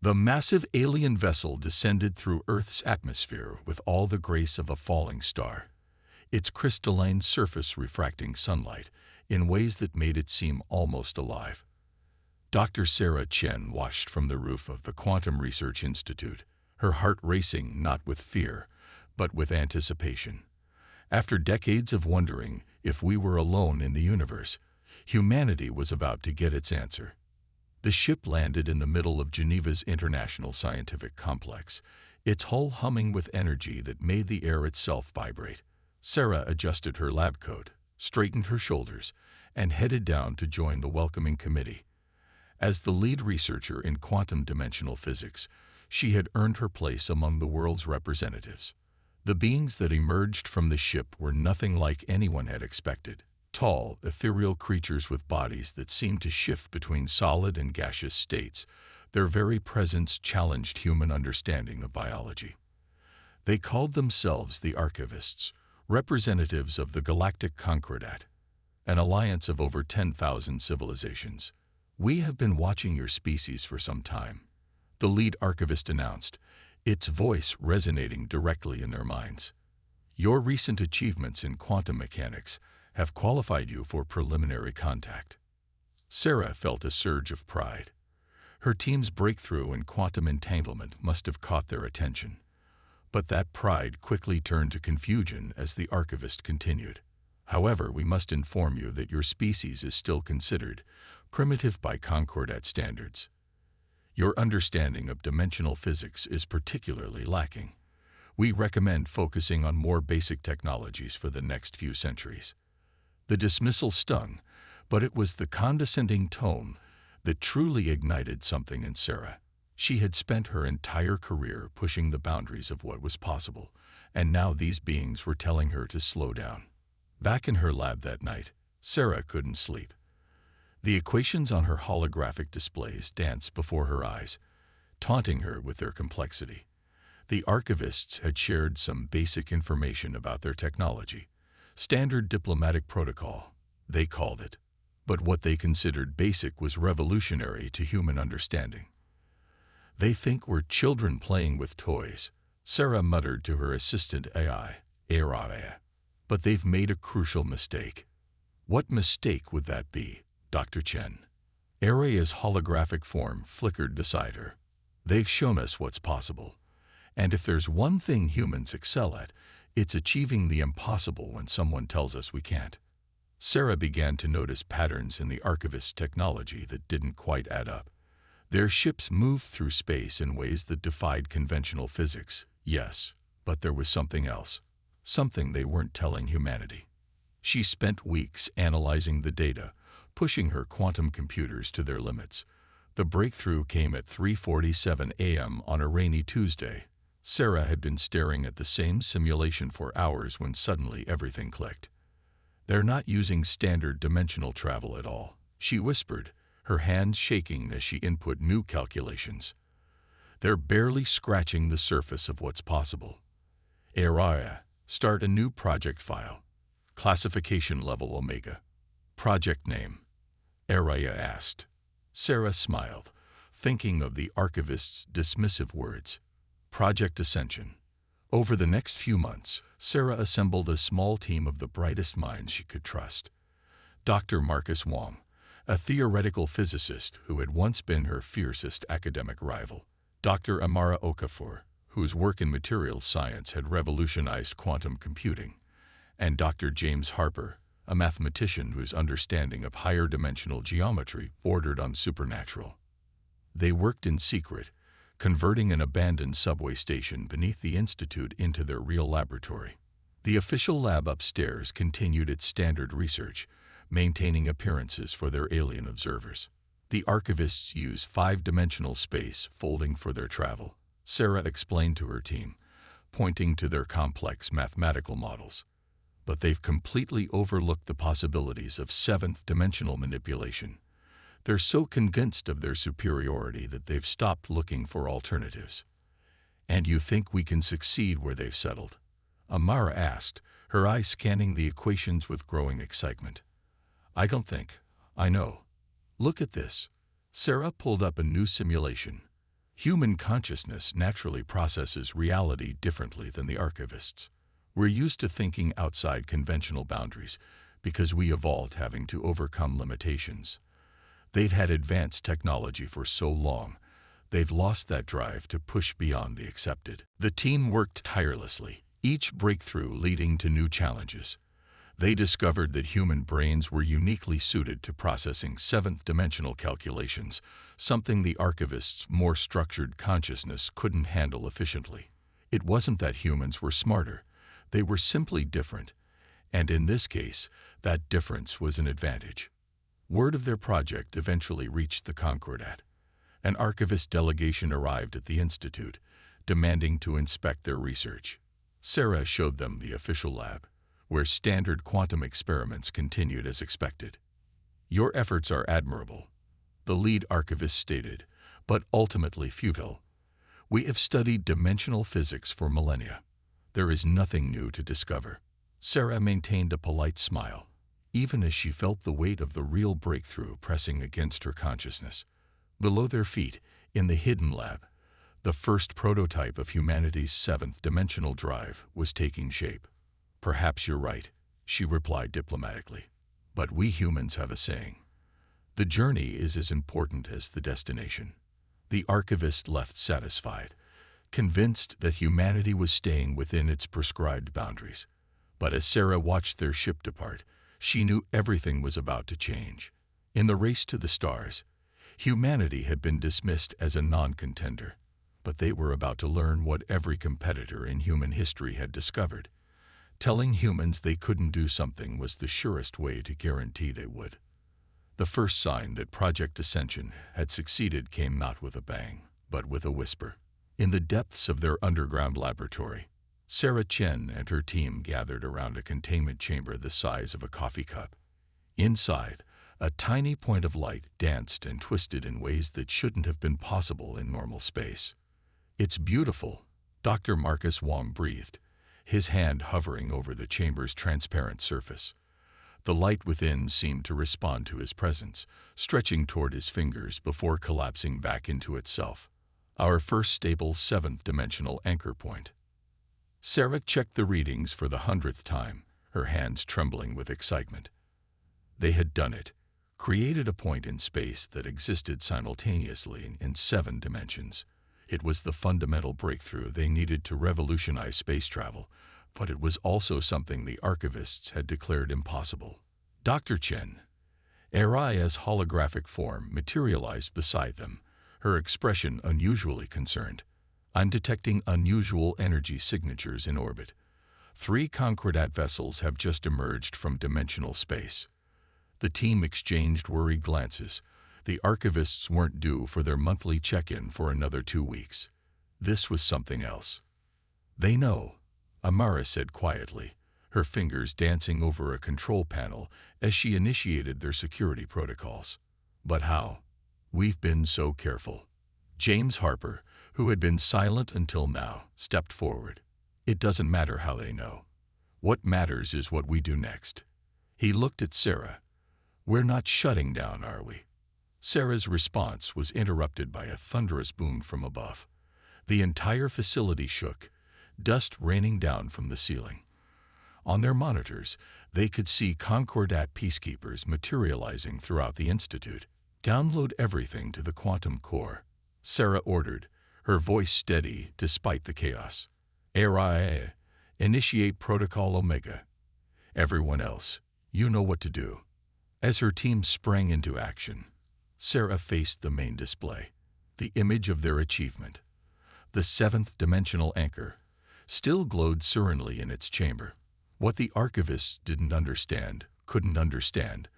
The massive alien vessel descended through Earth's atmosphere with all the grace of a falling star, its crystalline surface refracting sunlight in ways that made it seem almost alive. Dr. Sarah Chen watched from the roof of the Quantum Research Institute, her heart racing not with fear, but with anticipation. After decades of wondering if we were alone in the universe, humanity was about to get its answer. The ship landed in the middle of Geneva's International Scientific Complex, its hull humming with energy that made the air itself vibrate. Sarah adjusted her lab coat, straightened her shoulders, and headed down to join the welcoming committee. As the lead researcher in quantum dimensional physics, she had earned her place among the world's representatives. The beings that emerged from the ship were nothing like anyone had expected. Tall, ethereal creatures with bodies that seemed to shift between solid and gaseous states, their very presence challenged human understanding of biology. They called themselves the Archivists, representatives of the Galactic Concordat, an alliance of over 10,000 civilizations. "We have been watching your species for some time," the lead archivist announced, its voice resonating directly in their minds. "Your recent achievements in quantum mechanics have qualified you for preliminary contact." Sarah felt a surge of pride. Her team's breakthrough in quantum entanglement must have caught their attention. But that pride quickly turned to confusion as the archivist continued. "However, we must inform you that your species is still considered primitive by Concordat standards. Your understanding of dimensional physics is particularly lacking. We recommend focusing on more basic technologies for the next few centuries." The dismissal stung, but it was the condescending tone that truly ignited something in Sarah. She had spent her entire career pushing the boundaries of what was possible, and now these beings were telling her to slow down. Back in her lab that night, Sarah couldn't sleep. The equations on her holographic displays danced before her eyes, taunting her with their complexity. The archivists had shared some basic information about their technology, standard diplomatic protocol, they called it. But what they considered basic was revolutionary to human understanding. "They think we're children playing with toys," Sarah muttered to her assistant AI, Araya. "But they've made a crucial mistake." "What mistake would that be, Dr. Chen?" Araya's holographic form flickered beside her. "They've shown us what's possible. And if there's one thing humans excel at, it's achieving the impossible when someone tells us we can't." Sarah began to notice patterns in the archivist's technology that didn't quite add up. Their ships moved through space in ways that defied conventional physics, yes, but there was something else, something they weren't telling humanity. She spent weeks analyzing the data, pushing her quantum computers to their limits. The breakthrough came at 3:47 a.m. on a rainy Tuesday. Sarah had been staring at the same simulation for hours when suddenly everything clicked. "They're not using standard dimensional travel at all," she whispered, her hands shaking as she input new calculations. "They're barely scratching the surface of what's possible." "Araya, start a new project file. Classification level Omega." "Project name?" Araya asked. Sarah smiled, thinking of the archivist's dismissive words. "Project Ascension." Over the next few months, Sarah assembled a small team of the brightest minds she could trust. Dr. Marcus Wong, a theoretical physicist who had once been her fiercest academic rival. Dr. Amara Okafor, whose work in materials science had revolutionized quantum computing. And Dr. James Harper, a mathematician whose understanding of higher dimensional geometry bordered on supernatural. They worked in secret, converting an abandoned subway station beneath the institute into their real laboratory. The official lab upstairs continued its standard research, maintaining appearances for their alien observers. The archivists use 5-dimensional space folding for their travel, Sarah explained to her team, pointing to their complex mathematical models. But they've completely overlooked the possibilities of 7th-dimensional manipulation. They're so convinced of their superiority that they've stopped looking for alternatives. "And you think we can succeed where they've settled?" Amara asked, her eyes scanning the equations with growing excitement. "I don't think. I know. Look at this." Sarah pulled up a new simulation. Human consciousness naturally processes reality differently than the archivists. We're used to thinking outside conventional boundaries because we evolved having to overcome limitations. They've had advanced technology for so long, they've lost that drive to push beyond the accepted. The team worked tirelessly, each breakthrough leading to new challenges. They discovered that human brains were uniquely suited to processing seventh-dimensional calculations, something the archivists' more structured consciousness couldn't handle efficiently. It wasn't that humans were smarter, they were simply different, and in this case, that difference was an advantage. Word of their project eventually reached the Concordat. An archivist delegation arrived at the Institute, demanding to inspect their research. Sarah showed them the official lab, where standard quantum experiments continued as expected. "Your efforts are admirable," the lead archivist stated, "but ultimately futile. We have studied dimensional physics for millennia. There is nothing new to discover." Sarah maintained a polite smile, even as she felt the weight of the real breakthrough pressing against her consciousness. Below their feet, in the hidden lab, the first prototype of humanity's seventh-dimensional drive was taking shape. "Perhaps you're right," she replied diplomatically. "But we humans have a saying. The journey is as important as the destination." The archivist left satisfied, convinced that humanity was staying within its prescribed boundaries. But as Sarah watched their ship depart, she knew everything was about to change. In the race to the stars, humanity had been dismissed as a non-contender, but they were about to learn what every competitor in human history had discovered. Telling humans they couldn't do something was the surest way to guarantee they would. The first sign that Project Ascension had succeeded came not with a bang, but with a whisper. In the depths of their underground laboratory, Sarah Chen and her team gathered around a containment chamber the size of a coffee cup. Inside, a tiny point of light danced and twisted in ways that shouldn't have been possible in normal space. "It's beautiful," Dr. Marcus Wong breathed, his hand hovering over the chamber's transparent surface. The light within seemed to respond to his presence, stretching toward his fingers before collapsing back into itself. "Our first stable seventh-dimensional anchor point." Sarah checked the readings for the 100th time, her hands trembling with excitement. They had done it, created a point in space that existed simultaneously in 7 dimensions. It was the fundamental breakthrough they needed to revolutionize space travel, but it was also something the archivists had declared impossible. Dr. Chen, Araya's holographic form, materialized beside them, her expression unusually concerned. "I'm detecting unusual energy signatures in orbit. 3 Concordat vessels have just emerged from dimensional space." The team exchanged worried glances. The archivists weren't due for their monthly check-in for another 2 weeks. This was something else. "They know," Amara said quietly, her fingers dancing over a control panel as she initiated their security protocols. "But how? We've been so careful." James Harper, who had been silent until now, stepped forward. "It doesn't matter how they know. What matters is what we do next." He looked at Sarah. "We're not shutting down, are we?" Sarah's response was interrupted by a thunderous boom from above. The entire facility shook, dust raining down from the ceiling. On their monitors, they could see Concordat peacekeepers materializing throughout the Institute. "Download everything to the quantum core," Sarah ordered, her voice steady despite the chaos. "Araya, initiate Protocol Omega. Everyone else, you know what to do." As her team sprang into action, Sarah faced the main display, the image of their achievement. The 7th-dimensional anchor still glowed serenely in its chamber. What the archivists couldn't understand,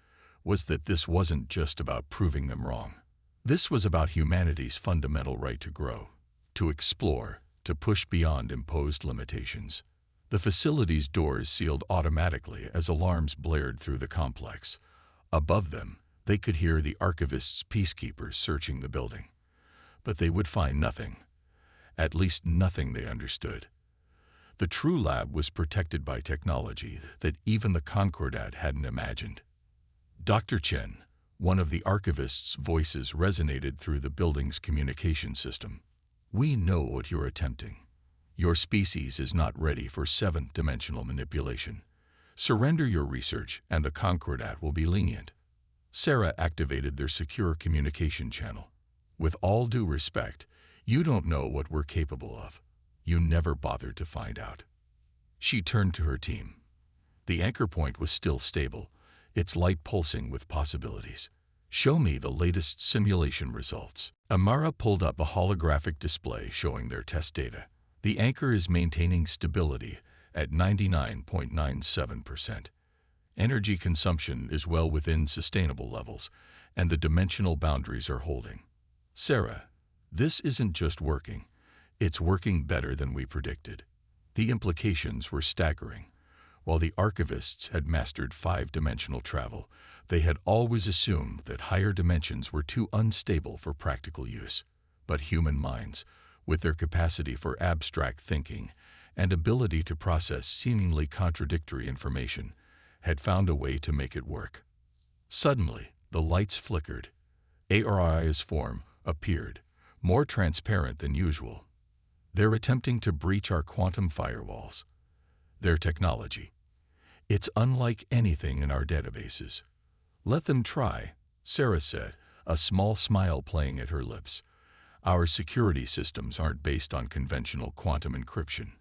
was that this wasn't just about proving them wrong. This was about humanity's fundamental right to grow, to explore, to push beyond imposed limitations. The facility's doors sealed automatically as alarms blared through the complex. Above them, they could hear the archivists' peacekeepers searching the building. But they would find nothing. At least nothing they understood. The true lab was protected by technology that even the Concordat hadn't imagined. Dr. Chen, one of the archivists' voices resonated through the building's communication system. We know what you're attempting. Your species is not ready for seventh-dimensional manipulation. Surrender your research and the Concordat will be lenient. Sarah activated their secure communication channel. With all due respect, you don't know what we're capable of. You never bothered to find out. She turned to her team. The anchor point was still stable, its light pulsing with possibilities. Show me the latest simulation results. Amara pulled up a holographic display showing their test data. The anchor is maintaining stability at 99.97%. Energy consumption is well within sustainable levels, and the dimensional boundaries are holding. Sarah, this isn't just working. It's working better than we predicted. The implications were staggering. While the archivists had mastered 5-dimensional travel, they had always assumed that higher dimensions were too unstable for practical use. But human minds, with their capacity for abstract thinking and ability to process seemingly contradictory information, had found a way to make it work. Suddenly, the lights flickered. ARI's form appeared, more transparent than usual. They're attempting to breach our quantum firewalls. Their technology. It's unlike anything in our databases. Let them try, Sarah said, a small smile playing at her lips. Our security systems aren't based on conventional quantum encryption.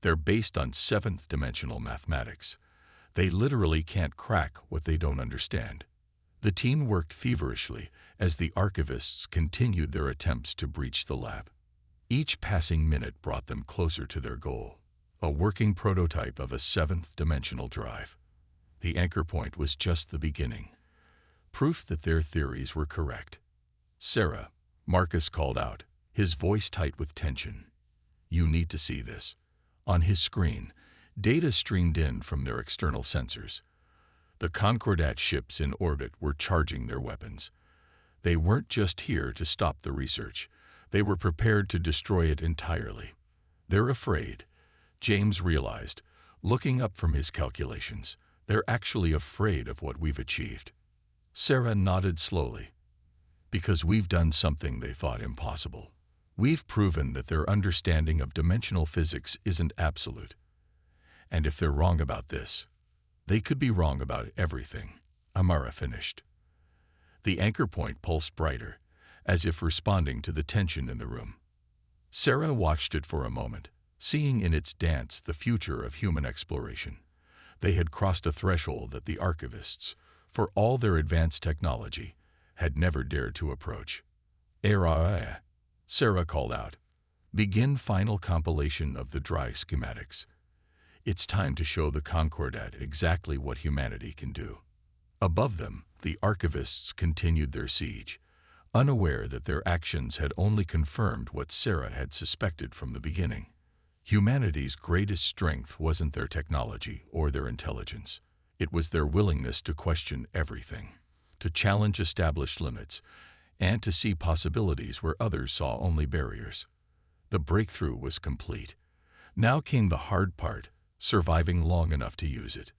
They're based on 7th-dimensional mathematics. They literally can't crack what they don't understand. The team worked feverishly as the archivists continued their attempts to breach the lab. Each passing minute brought them closer to their goal, a working prototype of a 7th-dimensional drive. The anchor point was just the beginning, proof that their theories were correct. Sarah, Marcus called out, his voice tight with tension. You need to see this. On his screen, data streamed in from their external sensors. The Concordat ships in orbit were charging their weapons. They weren't just here to stop the research. They were prepared to destroy it entirely. They're afraid, James realized, looking up from his calculations. They're actually afraid of what we've achieved. Sarah nodded slowly. Because we've done something they thought impossible. We've proven that their understanding of dimensional physics isn't absolute. And if they're wrong about this, they could be wrong about everything, Amara finished. The anchor point pulsed brighter, as if responding to the tension in the room. Sarah watched it for a moment, seeing in its dance the future of human exploration. They had crossed a threshold that the archivists, for all their advanced technology, had never dared to approach. "Era," Sarah called out. "Begin final compilation of the dry schematics. It's time to show the Concordat exactly what humanity can do." Above them, the archivists continued their siege, unaware that their actions had only confirmed what Sarah had suspected from the beginning. Humanity's greatest strength wasn't their technology or their intelligence. It was their willingness to question everything, to challenge established limits, and to see possibilities where others saw only barriers. The breakthrough was complete. Now came the hard part, surviving long enough to use it.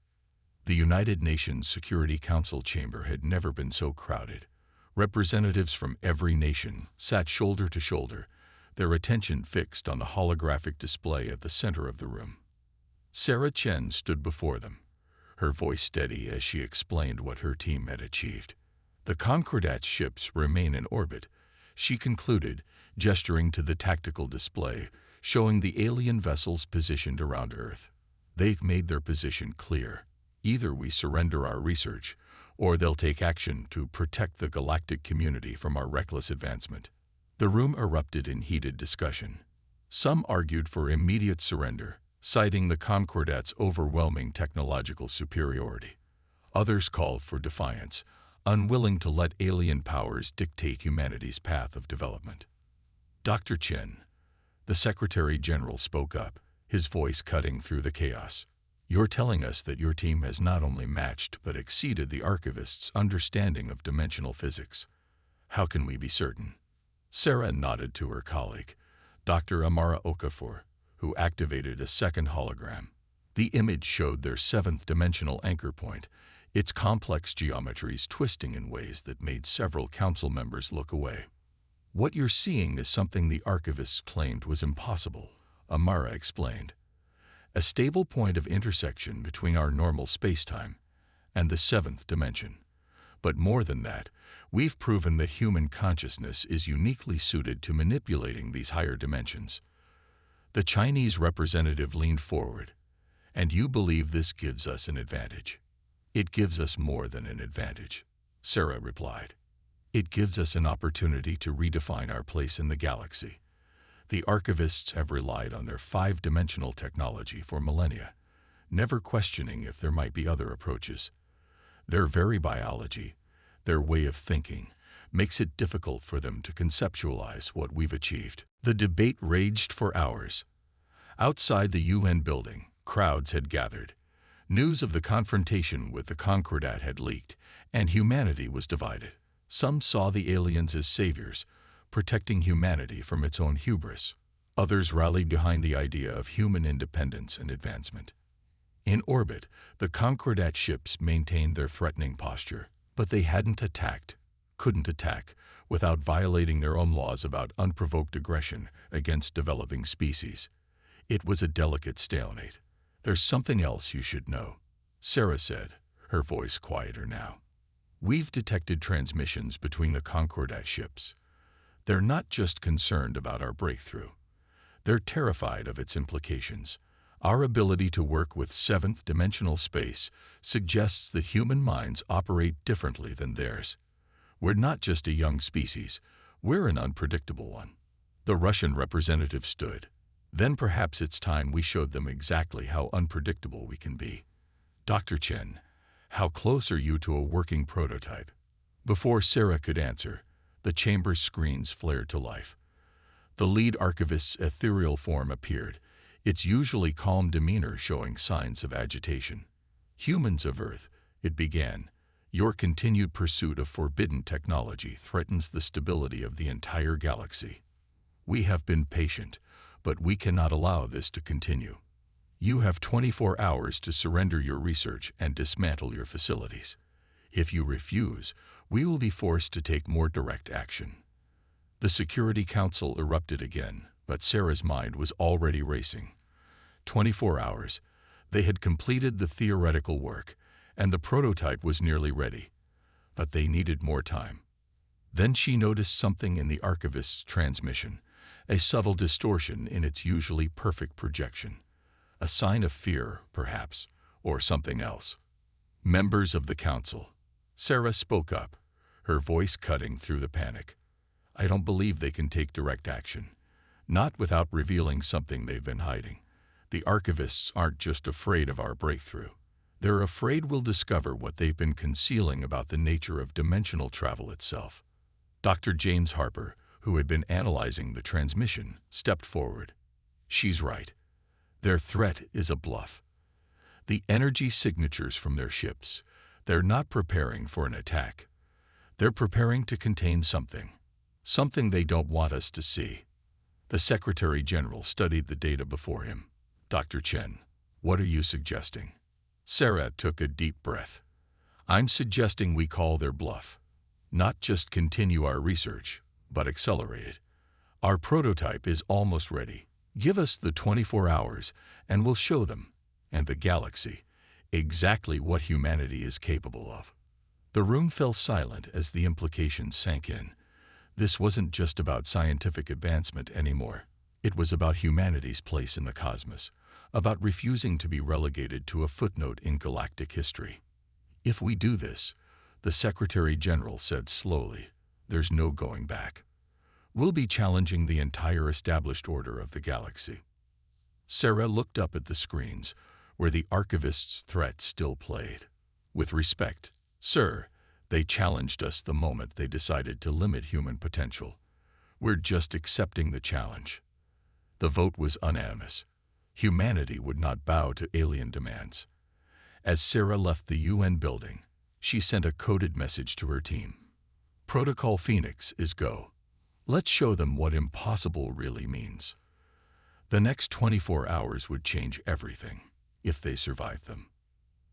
The United Nations Security Council chamber had never been so crowded. Representatives from every nation sat shoulder to shoulder, their attention fixed on the holographic display at the center of the room. Sarah Chen stood before them, her voice steady as she explained what her team had achieved. The Concordat ships remain in orbit, she concluded, gesturing to the tactical display, showing the alien vessels positioned around Earth. They've made their position clear. Either we surrender our research, or they'll take action to protect the galactic community from our reckless advancement. The room erupted in heated discussion. Some argued for immediate surrender, citing the Concordat's overwhelming technological superiority. Others called for defiance, unwilling to let alien powers dictate humanity's path of development. Dr. Chen, the Secretary General, spoke up, his voice cutting through the chaos. You're telling us that your team has not only matched but exceeded the archivists' understanding of dimensional physics. How can we be certain? Sarah nodded to her colleague, Dr. Amara Okafor, who activated a second hologram. The image showed their 7th-dimensional anchor point, its complex geometries twisting in ways that made several council members look away. What you're seeing is something the archivists claimed was impossible, Amara explained. A stable point of intersection between our normal spacetime and the seventh dimension. But more than that, we've proven that human consciousness is uniquely suited to manipulating these higher dimensions. The Chinese representative leaned forward. And you believe this gives us an advantage? It gives us more than an advantage, Sarah replied. It gives us an opportunity to redefine our place in the galaxy. The archivists have relied on their 5-dimensional technology for millennia, never questioning if there might be other approaches. Their very biology, their way of thinking, makes it difficult for them to conceptualize what we've achieved. The debate raged for hours. Outside the UN building, crowds had gathered. News of the confrontation with the Concordat had leaked, and humanity was divided. Some saw the aliens as saviors, protecting humanity from its own hubris. Others rallied behind the idea of human independence and advancement. In orbit, the Concordat ships maintained their threatening posture, but they couldn't attack, without violating their own laws about unprovoked aggression against developing species. It was a delicate stalemate. There's something else you should know, Sarah said, her voice quieter now. We've detected transmissions between the Concordat ships. They're not just concerned about our breakthrough. They're terrified of its implications. Our ability to work with 7th-dimensional space suggests that human minds operate differently than theirs. We're not just a young species, we're an unpredictable one. The Russian representative stood. Then perhaps it's time we showed them exactly how unpredictable we can be. Dr. Chen, how close are you to a working prototype? Before Sarah could answer, the chamber's screens flared to life. The lead archivist's ethereal form appeared, its usually calm demeanor showing signs of agitation. Humans of Earth, it began, your continued pursuit of forbidden technology threatens the stability of the entire galaxy. We have been patient, but we cannot allow this to continue. You have 24 hours to surrender your research and dismantle your facilities. If you refuse, we will be forced to take more direct action. The Security Council erupted again, but Sarah's mind was already racing. 24 hours. They had completed the theoretical work, and the prototype was nearly ready. But they needed more time. Then she noticed something in the archivist's transmission, a subtle distortion in its usually perfect projection. A sign of fear, perhaps, or something else. Members of the council. Sarah spoke up, her voice cutting through the panic. I don't believe they can take direct action. Not without revealing something they've been hiding. The archivists aren't just afraid of our breakthrough. They're afraid we'll discover what they've been concealing about the nature of dimensional travel itself. Dr. James Harper, who had been analyzing the transmission, stepped forward. She's right. Their threat is a bluff. The energy signatures from their ships, they're not preparing for an attack. They're preparing to contain something. Something they don't want us to see. The Secretary General studied the data before him. Dr. Chen, what are you suggesting? Sarah took a deep breath. I'm suggesting we call their bluff. Not just continue our research, but accelerate it. Our prototype is almost ready. Give us the 24 hours, and we'll show them, and the galaxy, exactly what humanity is capable of. The room fell silent as the implications sank in. This wasn't just about scientific advancement anymore. It was about humanity's place in the cosmos, about refusing to be relegated to a footnote in galactic history. If we do this, the Secretary General said slowly, there's no going back. We'll be challenging the entire established order of the galaxy. Sarah looked up at the screens, where the archivist's threat still played. With respect, sir, they challenged us the moment they decided to limit human potential. We're just accepting the challenge. The vote was unanimous. Humanity would not bow to alien demands. As Sarah left the UN building, she sent a coded message to her team. Protocol Phoenix is go. Let's show them what impossible really means. The next 24 hours would change everything, if they survived them.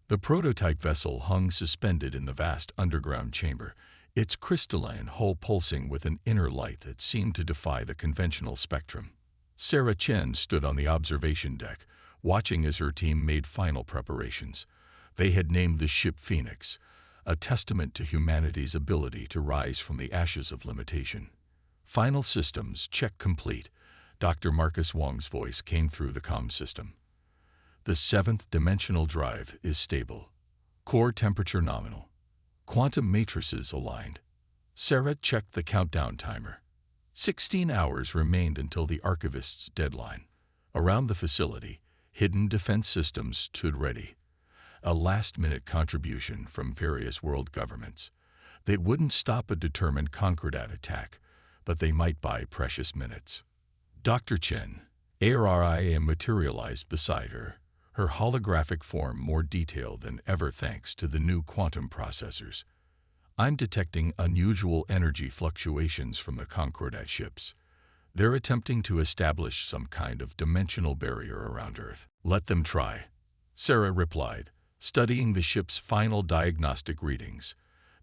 The prototype vessel hung suspended in the vast underground chamber, its crystalline hull pulsing with an inner light that seemed to defy the conventional spectrum. Sarah Chen stood on the observation deck, watching as her team made final preparations. They had named the ship Phoenix, a testament to humanity's ability to rise from the ashes of limitation. Final systems check complete. Dr. Marcus Wong's voice came through the comm system. The 7th-Dimensional drive is stable. Core temperature nominal. Quantum matrices aligned. Sarah checked the countdown timer. 16 hours remained until the archivist's deadline. Around the facility, hidden defense systems stood ready. A last-minute contribution from various world governments. They wouldn't stop a determined Concordat attack, but they might buy precious minutes. Dr. Chen, ARIA, materialized beside her, her holographic form more detailed than ever thanks to the new quantum processors. I'm detecting unusual energy fluctuations from the Concordat ships. They're attempting to establish some kind of dimensional barrier around Earth. Let them try, Sarah replied, studying the ship's final diagnostic readings.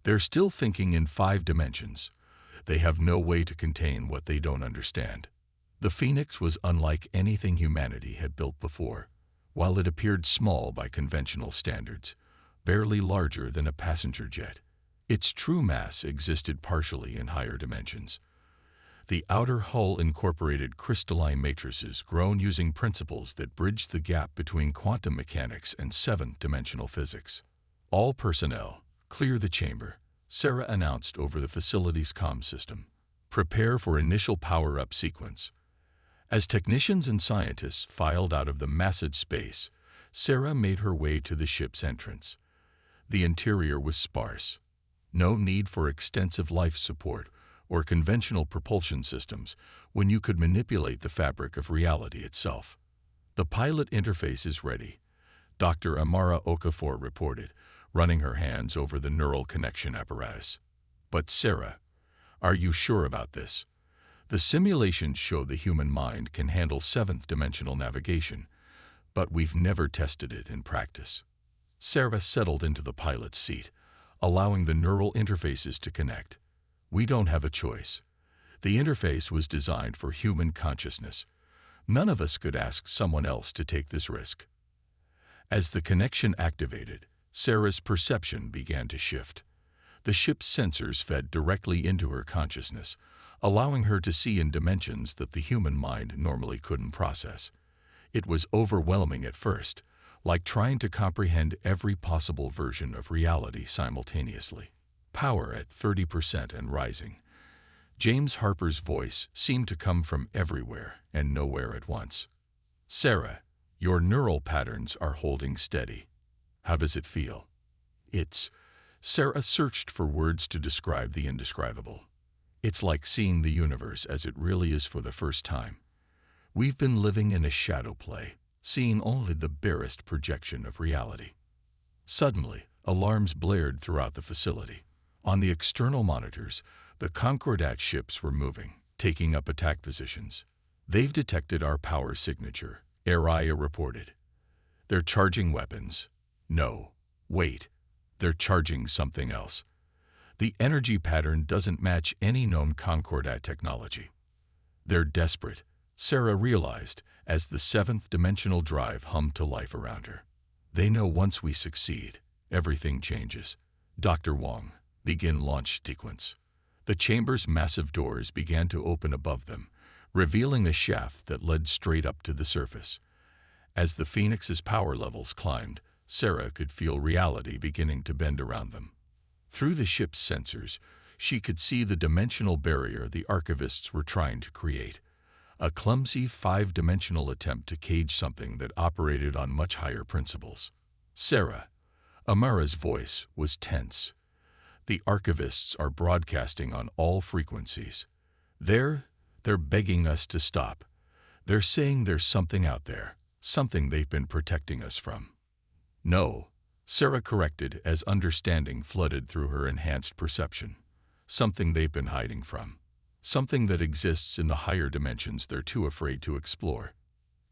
They're still thinking in 5 dimensions. They have no way to contain what they don't understand. The Phoenix was unlike anything humanity had built before. While it appeared small by conventional standards, barely larger than a passenger jet, its true mass existed partially in higher dimensions. The outer hull incorporated crystalline matrices grown using principles that bridged the gap between quantum mechanics and 7th-dimensional physics. All personnel, clear the chamber, Sarah announced over the facility's comm system. Prepare for initial power-up sequence. As technicians and scientists filed out of the massive space, Sarah made her way to the ship's entrance. The interior was sparse. No need for extensive life support or conventional propulsion systems when you could manipulate the fabric of reality itself. The pilot interface is ready, Dr. Amara Okafor reported, running her hands over the neural connection apparatus. But Sarah, are you sure about this? The simulations show the human mind can handle 7th-dimensional navigation, but we've never tested it in practice. Sarah settled into the pilot's seat, allowing the neural interfaces to connect. We don't have a choice. The interface was designed for human consciousness. None of us could ask someone else to take this risk. As the connection activated, Sarah's perception began to shift. The ship's sensors fed directly into her consciousness, allowing her to see in dimensions that the human mind normally couldn't process. It was overwhelming at first, like trying to comprehend every possible version of reality simultaneously. Power at 30% and rising. James Harper's voice seemed to come from everywhere and nowhere at once. Sarah, your neural patterns are holding steady. How does it feel? Sarah searched for words to describe the indescribable. It's like seeing the universe as it really is for the first time. We've been living in a shadow play, seeing only the barest projection of reality. Suddenly, alarms blared throughout the facility. On the external monitors, the Concordat ships were moving, taking up attack positions. They've detected our power signature, Araya reported. They're charging weapons. No, wait, they're charging something else. The energy pattern doesn't match any known Concordat technology. They're desperate, Sarah realized as the 7th-dimensional drive hummed to life around her. They know once we succeed, everything changes. Dr. Wong, begin launch sequence. The chamber's massive doors began to open above them, revealing a shaft that led straight up to the surface. As the Phoenix's power levels climbed, Sarah could feel reality beginning to bend around them. Through the ship's sensors, she could see the dimensional barrier the archivists were trying to create, a clumsy 5-dimensional attempt to cage something that operated on much higher principles. Sarah, Amara's voice was tense. The archivists are broadcasting on all frequencies. They're begging us to stop. They're saying there's something out there, something they've been protecting us from. No, Sarah corrected as understanding flooded through her enhanced perception. Something they've been hiding from. Something that exists in the higher dimensions they're too afraid to explore.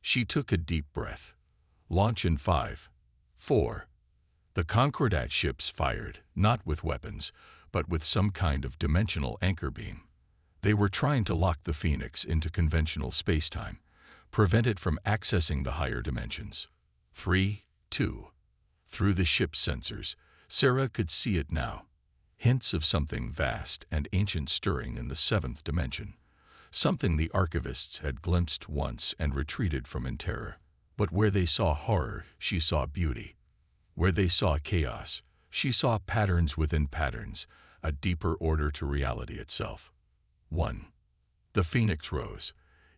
She took a deep breath. Launch in 5, 4. The Concordat ships fired, not with weapons, but with some kind of dimensional anchor beam. They were trying to lock the Phoenix into conventional spacetime, prevent it from accessing the higher dimensions. 3, 2. Through the ship's sensors, Sarah could see it now. Hints of something vast and ancient stirring in the 7th dimension. Something the archivists had glimpsed once and retreated from in terror. But where they saw horror, she saw beauty. Where they saw chaos, she saw patterns within patterns, a deeper order to reality itself. 1. The Phoenix rose,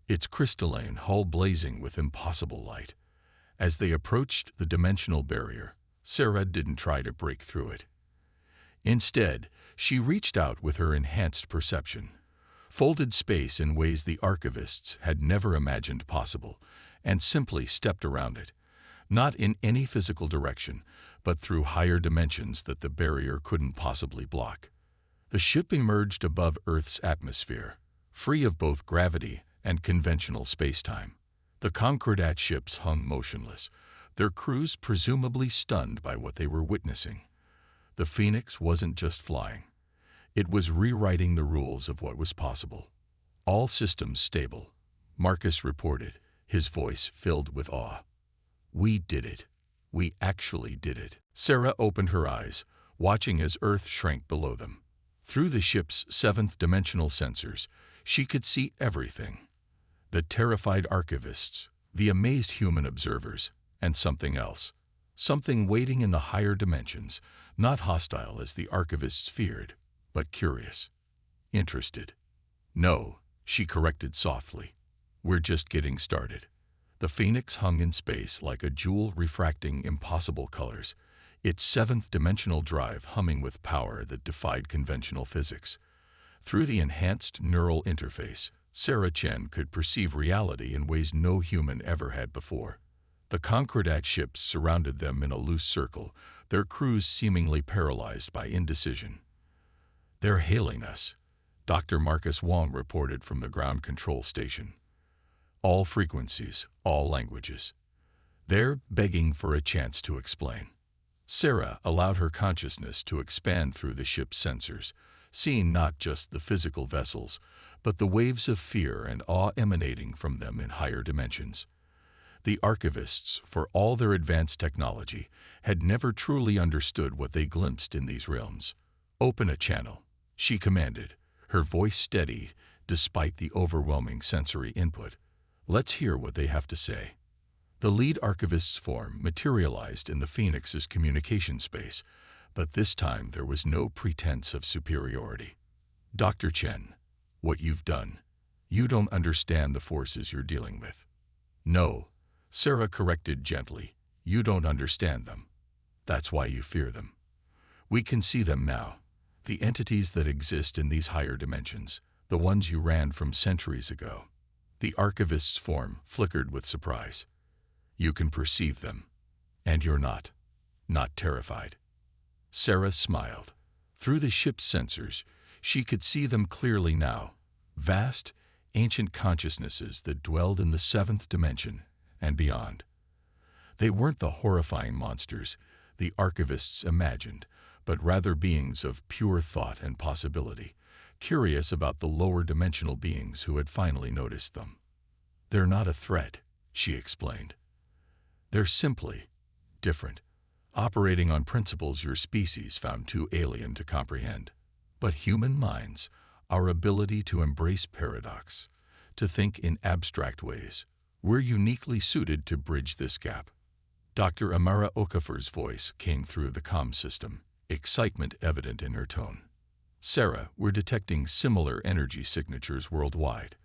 its crystalline hull blazing with impossible light. As they approached the dimensional barrier, Sarah didn't try to break through it. Instead, she reached out with her enhanced perception, folded space in ways the archivists had never imagined possible, and simply stepped around it, not in any physical direction, but through higher dimensions that the barrier couldn't possibly block. The ship emerged above Earth's atmosphere, free of both gravity and conventional spacetime. The Concordat ships hung motionless, their crews presumably stunned by what they were witnessing. The Phoenix wasn't just flying. It was rewriting the rules of what was possible. All systems stable, Marcus reported, his voice filled with awe. We did it. We actually did it. Sarah opened her eyes, watching as Earth shrank below them. Through the ship's 7th-dimensional sensors, she could see everything. The terrified archivists, the amazed human observers, and something else. Something waiting in the higher dimensions, not hostile as the archivists feared, but curious. Interested. No, she corrected softly. We're just getting started. The Phoenix hung in space like a jewel refracting impossible colors, its 7th-dimensional drive humming with power that defied conventional physics. Through the enhanced neural interface, Sarah Chen could perceive reality in ways no human ever had before. The Concordat ships surrounded them in a loose circle, their crews seemingly paralyzed by indecision. They're hailing us, Dr. Marcus Wong reported from the ground control station. All frequencies, all languages. They're begging for a chance to explain. Sarah allowed her consciousness to expand through the ship's sensors, seeing not just the physical vessels, but the waves of fear and awe emanating from them in higher dimensions. The archivists, for all their advanced technology, had never truly understood what they glimpsed in these realms. Open a channel, she commanded, her voice steady despite the overwhelming sensory input. Let's hear what they have to say. The lead archivist's form materialized in the Phoenix's communication space, but this time there was no pretense of superiority. Dr. Chen, what you've done, you don't understand the forces you're dealing with. No, Sarah corrected gently, you don't understand them. That's why you fear them. We can see them now, the entities that exist in these higher dimensions, the ones you ran from centuries ago. The archivist's form flickered with surprise. You can perceive them, and you're not terrified. Sarah smiled. Through the ship's sensors, she could see them clearly now, vast, ancient consciousnesses that dwelled in the 7th dimension and beyond. They weren't the horrifying monsters the archivists imagined, but rather beings of pure thought and possibility, curious about the lower dimensional beings who had finally noticed them. They're not a threat, she explained. They're simply different, operating on principles your species found too alien to comprehend. But human minds, our ability to embrace paradox, to think in abstract ways, we're uniquely suited to bridge this gap. Dr. Amara Okafor's voice came through the comm system, excitement evident in her tone. Sarah, we're detecting similar energy signatures worldwide.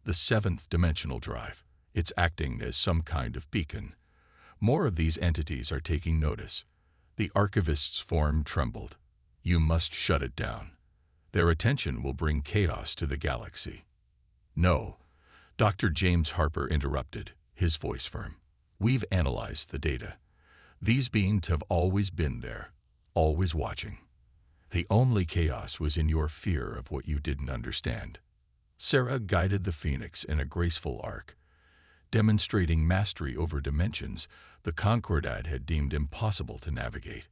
The 7th-dimensional drive, it's acting as some kind of beacon. More of these entities are taking notice. The archivist's form trembled. You must shut it down. Their attention will bring chaos to the galaxy. No, Dr. James Harper interrupted, his voice firm. We've analyzed the data. These beings have always been there, always watching. The only chaos was in your fear of what you didn't understand. Sarah guided the Phoenix in a graceful arc, demonstrating mastery over dimensions the Concordat had deemed impossible to navigate.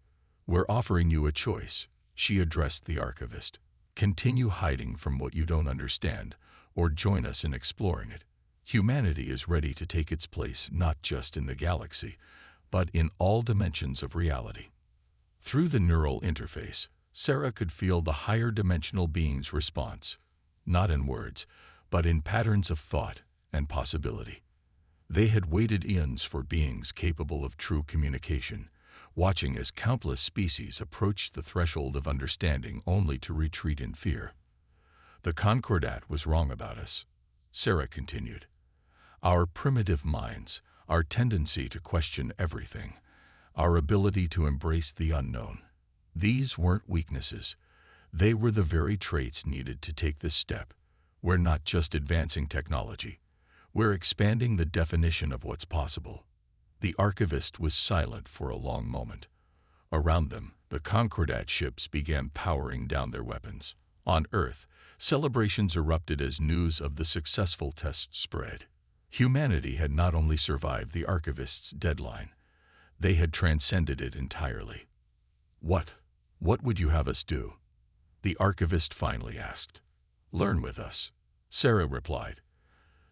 We're offering you a choice, she addressed the archivist. Continue hiding from what you don't understand, or join us in exploring it. Humanity is ready to take its place not just in the galaxy, but in all dimensions of reality. Through the neural interface, Sarah could feel the higher dimensional being's response, not in words, but in patterns of thought and possibility. They had waited eons for beings capable of true communication, watching as countless species approached the threshold of understanding only to retreat in fear. The Concordat was wrong about us, Sarah continued. Our primitive minds, our tendency to question everything, our ability to embrace the unknown. These weren't weaknesses. They were the very traits needed to take this step. We're not just advancing technology. We're expanding the definition of what's possible. The archivist was silent for a long moment. Around them, the Concordat ships began powering down their weapons. On Earth, celebrations erupted as news of the successful test spread. Humanity had not only survived the archivist's deadline, they had transcended it entirely. What would you have us do? The archivist finally asked. Learn with us, Sarah replied.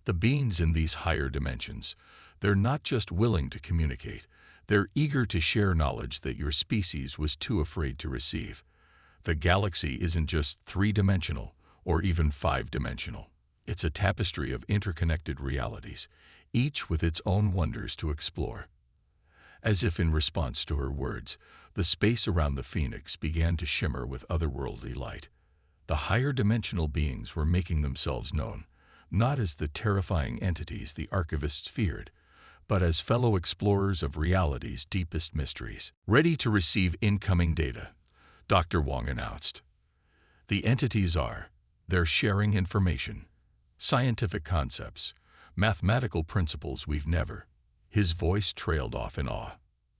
The beings in these higher dimensions, they're not just willing to communicate, they're eager to share knowledge that your species was too afraid to receive. The galaxy isn't just three-dimensional or even five-dimensional. It's a tapestry of interconnected realities, each with its own wonders to explore. As if in response to her words, the space around the Phoenix began to shimmer with otherworldly light. The higher dimensional beings were making themselves known, not as the terrifying entities the archivists feared, but as fellow explorers of reality's deepest mysteries. Ready to receive incoming data, Dr. Wong announced. The entities they're sharing information, scientific concepts, mathematical principles we've never. His voice trailed off in awe.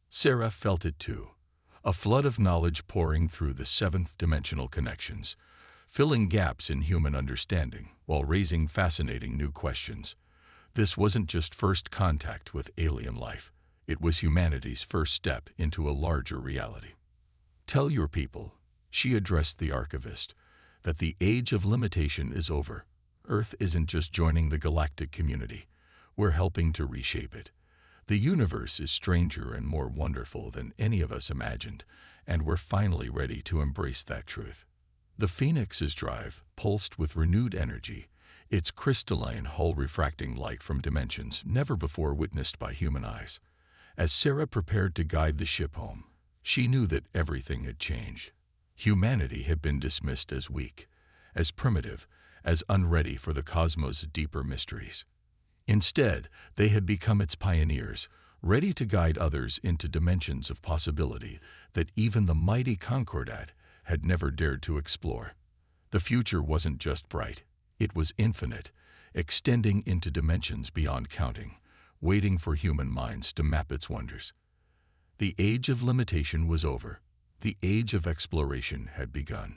Sarah felt it too, a flood of knowledge pouring through the seventh-dimensional connections, filling gaps in human understanding while raising fascinating new questions. This wasn't just first contact with alien life. It was humanity's first step into a larger reality. Tell your people, she addressed the archivist, that the age of limitation is over. Earth isn't just joining the galactic community. We're helping to reshape it. The universe is stranger and more wonderful than any of us imagined, and we're finally ready to embrace that truth. The Phoenix's drive pulsed with renewed energy, its crystalline hull refracting light from dimensions never before witnessed by human eyes. As Sarah prepared to guide the ship home, she knew that everything had changed. Humanity had been dismissed as weak, as primitive, as unready for the cosmos' deeper mysteries. Instead, they had become its pioneers, ready to guide others into dimensions of possibility that even the mighty Concordat had never dared to explore. The future wasn't just bright, it was infinite, extending into dimensions beyond counting, waiting for human minds to map its wonders. The age of limitation was over. The age of exploration had begun.